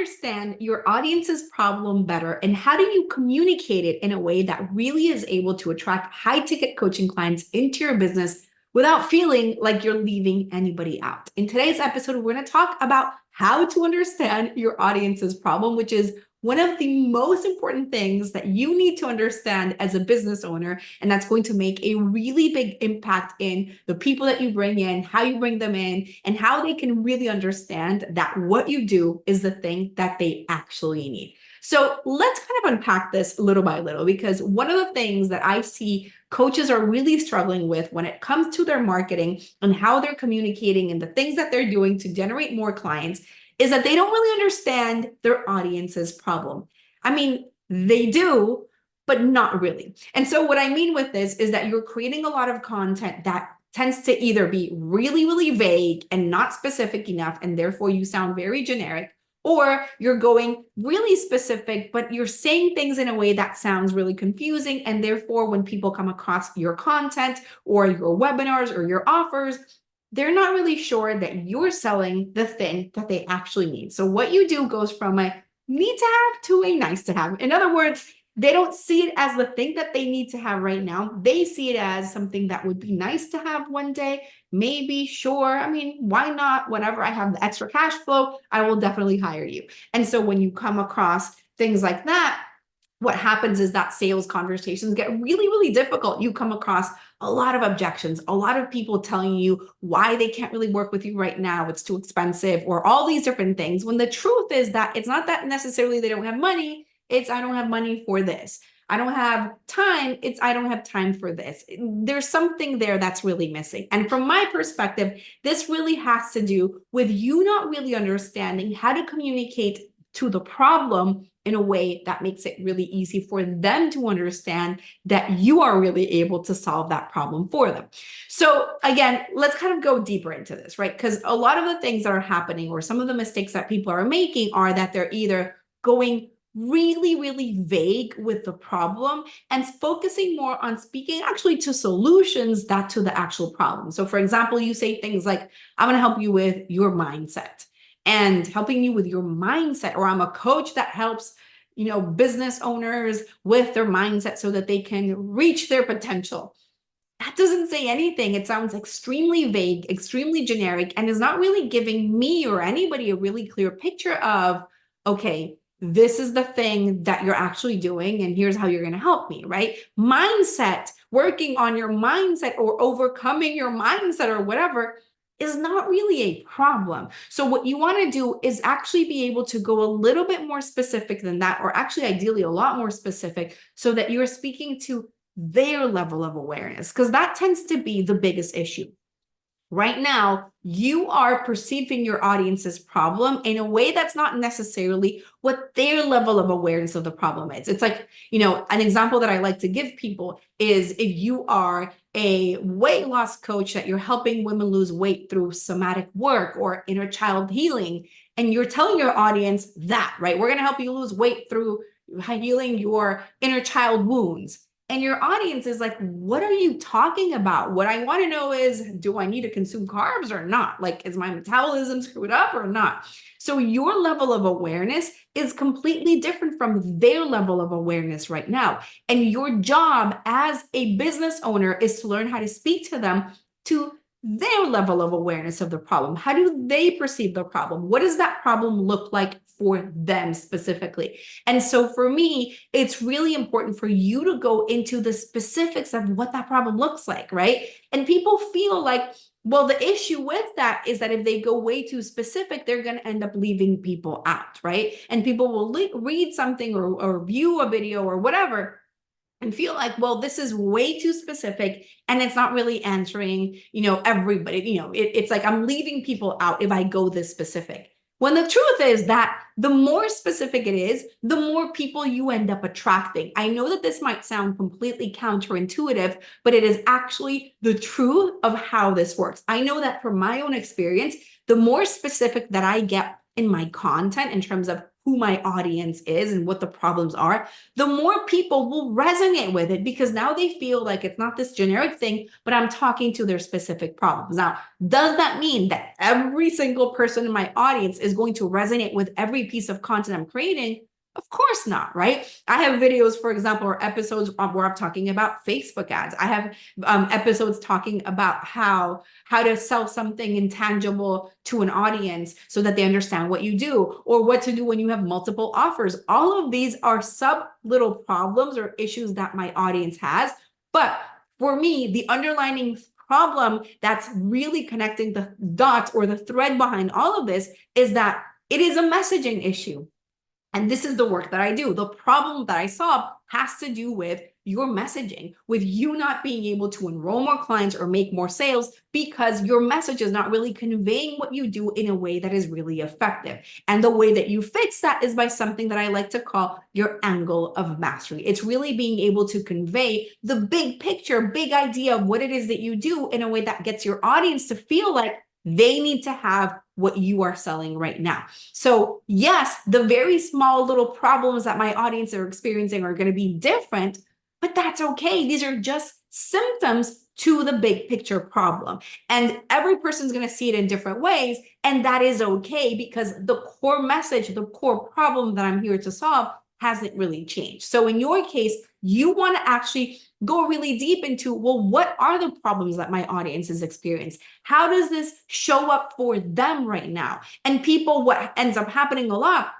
understand your audience's problem better and how do you communicate it in a way that really is able to attract high ticket coaching clients into your business without feeling like you're leaving anybody out? In today's episode, we're going to talk about how to understand your audience's problem, which is one of the most important things that you need to understand as a business owner. And that's going to make a really big impact in the people that you bring in, how you bring them in, and how they can really understand that what you do is the thing that they actually need. So let's kind of unpack this little by little, because one of the things that I see coaches are really struggling with when it comes to their marketing and how they're communicating and the things that they're doing to generate more clients is that they don't really understand their audience's problem. I mean, they do, but not really. And so what I mean with this is that you're creating a lot of content that tends to either be really, really vague and not specific enough, and therefore you sound very generic, or you're going really specific, but you're saying things in a way that sounds really confusing. And therefore, when people come across your content or your webinars or your offers, they're not really sure that you're selling the thing that they actually need. So what you do goes from a need to have to a nice to have. In other words, they don't see it as the thing that they need to have right now. They see it as something that would be nice to have one day. Maybe, sure. I mean, why not? Whenever I have the extra cash flow, I will definitely hire you. And so when you come across things like that, what happens is that sales conversations get really, really difficult. You come across a lot of objections, a lot of people telling you why they can't really work with you right now, it's too expensive, or all these different things, when the truth is that it's not that necessarily they don't have money, it's I don't have money for this. I don't have time, it's I don't have time for this. There's something there that's really missing. And from my perspective, this really has to do with you not really understanding how to communicate to the problem in a way that makes it really easy for them to understand that you are really able to solve that problem for them. So again, let's kind of go deeper into this, right? Because a lot of the things that are happening, or some of the mistakes that people are making, are that they're either going really, really vague with the problem and focusing more on speaking actually to solutions than to the actual problem. So for example, you say things like, I'm going to help you with your mindset. And helping you with your mindset, or I'm a coach that helps, business owners with their mindset so that they can reach their potential. That doesn't say anything. It sounds extremely vague, extremely generic, and is not really giving me or anybody a really clear picture of, okay, this is the thing that you're actually doing, and here's how you're going to help me, right? Mindset, working on your mindset or overcoming your mindset or whatever, is not really a problem. So what you want to do is actually be able to go a little bit more specific than that, or actually ideally a lot more specific, so that you're speaking to their level of awareness, because that tends to be the biggest issue. Right now, you are perceiving your audience's problem in a way that's not necessarily what their level of awareness of the problem is. It's like, an example that I like to give people is if you are a weight loss coach that you're helping women lose weight through somatic work or inner child healing, and you're telling your audience that, right? We're going to help you lose weight through healing your inner child wounds. And your audience is like, what are you talking about? What I want to know is, do I need to consume carbs or not? Like, is my metabolism screwed up or not? So your level of awareness is completely different from their level of awareness right now. And your job as a business owner is to learn how to speak to them to their level of awareness of the problem. How do they perceive the problem? What does that problem look like for them specifically? And so for me, it's really important for you to go into the specifics of what that problem looks like, right? And people feel like, well, the issue with that is that if they go way too specific, they're going to end up leaving people out, right? And people will read something or view a video or whatever and feel like, well, this is way too specific and it's not really answering, everybody, it's like I'm leaving people out if I go this specific. When the truth is that the more specific it is, the more people you end up attracting. I know that this might sound completely counterintuitive, but it is actually the truth of how this works. I know that from my own experience, the more specific that I get in my content in terms of who my audience is and what the problems are, the more people will resonate with it, because now they feel like it's not this generic thing, but I'm talking to their specific problems. Now, does that mean that every single person in my audience is going to resonate with every piece of content I'm creating? Of course not, right? I have videos, for example, or episodes where I'm talking about Facebook ads. I have episodes talking about how to sell something intangible to an audience so that they understand what you do, or what to do when you have multiple offers. All of these are sub little problems or issues that my audience has. But for me, the underlying problem that's really connecting the dots, or the thread behind all of this, is that it is a messaging issue. And this is the work that I do. The problem that I solve has to do with your messaging, with you not being able to enroll more clients or make more sales because your message is not really conveying what you do in a way that is really effective. And the way that you fix that is by something that I like to call your angle of mastery. It's really being able to convey the big picture, big idea of what it is that you do in a way that gets your audience to feel like they need to have what you are selling right now. So yes, the very small little problems that my audience are experiencing are going to be different, but that's okay. These are just symptoms to the big picture problem. And every person's going to see it in different ways. And that is okay, because the core message, the core problem that I'm here to solve hasn't really changed. So in your case, you want to actually go really deep into, well, what are the problems that my audience is experiencing? How does this show up for them right now? And people, what ends up happening a lot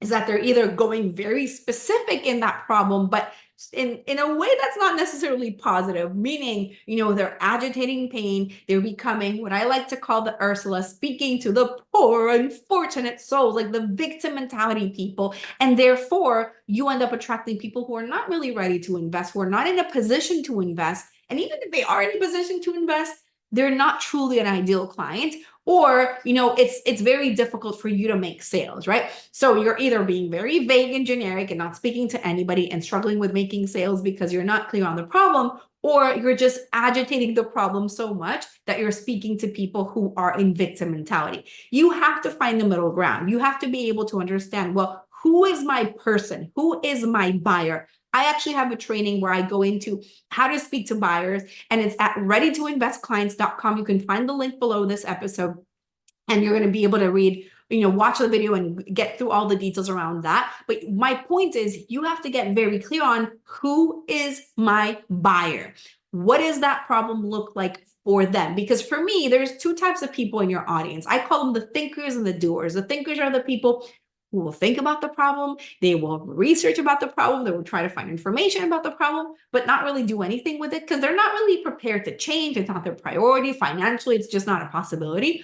is that they're either going very specific in that problem, but in a way that's not necessarily positive, meaning, they're agitating pain. They're becoming what I like to call the Ursula, speaking to the poor, unfortunate souls, like the victim mentality people. And therefore, you end up attracting people who are not really ready to invest, who are not in a position to invest. And even if they are in a position to invest, they're not truly an ideal client, or it's very difficult for you to make sales, right? So you're either being very vague and generic and not speaking to anybody and struggling with making sales because you're not clear on the problem, or you're just agitating the problem so much that you're speaking to people who are in victim mentality. You have to find the middle ground. You have to be able to understand, well, who is my person? Who is my buyer? I actually have a training where I go into how to speak to buyers, and it's at readytoinvestclients.com. You can find the link below this episode, and you're going to be able to read, watch the video and get through all the details around that. But my point is, you have to get very clear on who is my buyer. What does that problem look like for them? Because for me, there's two types of people in your audience. I call them the thinkers and the doers. The thinkers are the people who will think about the problem. They will research about the problem. They will try to find information about the problem, but not really do anything with it because they're not really prepared to change. It's not their priority. Financially, it's just not a possibility.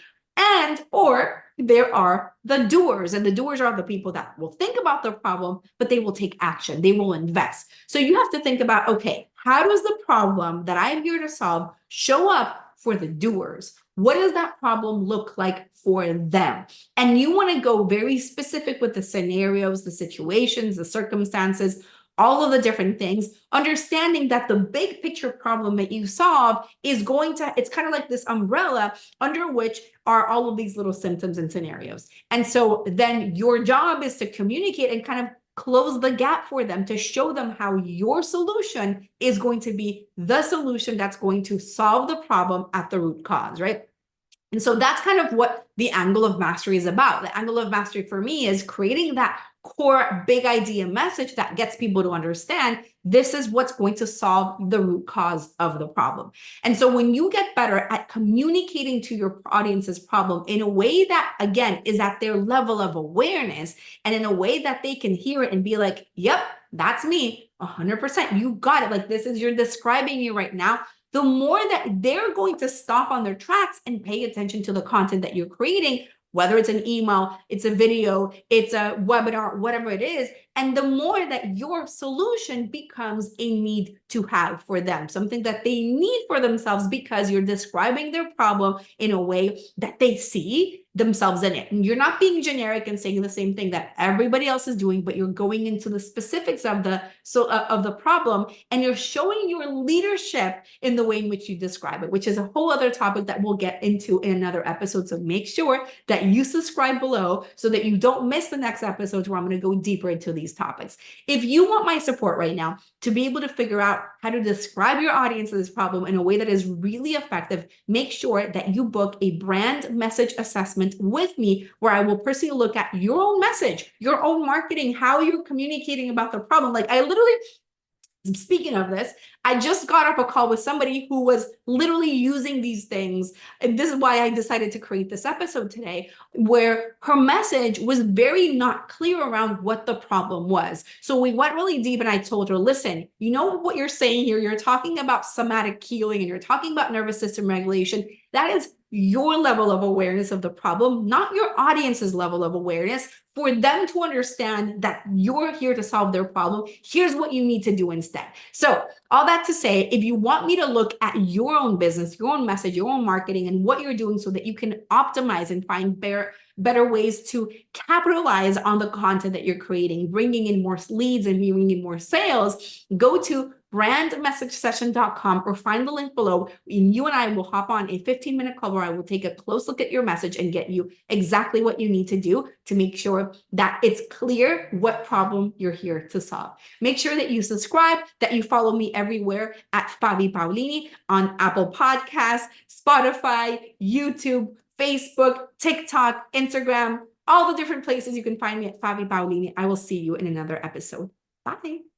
Or there are the doers, and the doers are the people that will think about the problem, but they will take action. They will invest. So you have to think about, okay, how does the problem that I'm here to solve show up for the doers? What does that problem look like for them? And you want to go very specific with the scenarios, the situations, the circumstances, all of the different things, understanding that the big picture problem that you solve is it's kind of like this umbrella under which are all of these little symptoms and scenarios. And so then your job is to communicate and kind of close the gap for them, to show them how your solution is going to be the solution that's going to solve the problem at the root cause, right? And so that's kind of what the angle of mastery is about. The angle of mastery for me is creating that core big idea message that gets people to understand this is what's going to solve the root cause of the problem. And so when you get better at communicating to your audience's problem in a way that, again, is at their level of awareness, and in a way that they can hear it and be like, yep, that's me, 100%, you got it. Like, this is, you're describing me right now. The more that they're going to stop on their tracks and pay attention to the content that you're creating, whether it's an email, it's a video, it's a webinar, whatever it is. And the more that your solution becomes a need to have for them, something that they need for themselves, because you're describing their problem in a way that they see, themselves in it. And you're not being generic and saying the same thing that everybody else is doing, but you're going into the specifics of the problem, and you're showing your leadership in the way in which you describe it, which is a whole other topic that we'll get into in another episode. So make sure that you subscribe below so that you don't miss the next episode where I'm going to go deeper into these topics. If you want my support right now to be able to figure out how to describe your audience to this problem in a way that is really effective, make sure that you book a brand message assessment with me, where I will personally look at your own message, your own marketing, how you're communicating about the problem. Like, I literally, speaking of this, I just got off a call with somebody who was literally using these things. And this is why I decided to create this episode today, where her message was very not clear around what the problem was. So we went really deep, and I told her, listen, you know what you're saying here? You're talking about somatic healing and you're talking about nervous system regulation. That is your level of awareness of the problem, not your audience's level of awareness. For them to understand that you're here to solve their problem, here's what you need to do instead. So all that to say, if you want me to look at your own business, your own message, your own marketing, and what you're doing so that you can optimize and find better ways to capitalize on the content that you're creating, bringing in more leads and bringing in more sales, go to brandmessagesession.com or find the link below, and you and I will hop on a 15-minute call where I will take a close look at your message and get you exactly what you need to do to make sure that it's clear what problem you're here to solve. Make sure that you subscribe, that you follow me everywhere at Favi Paolini on Apple Podcasts, Spotify, YouTube, Facebook, TikTok, Instagram, all the different places you can find me at Favi Paolini. I will see you in another episode. Bye.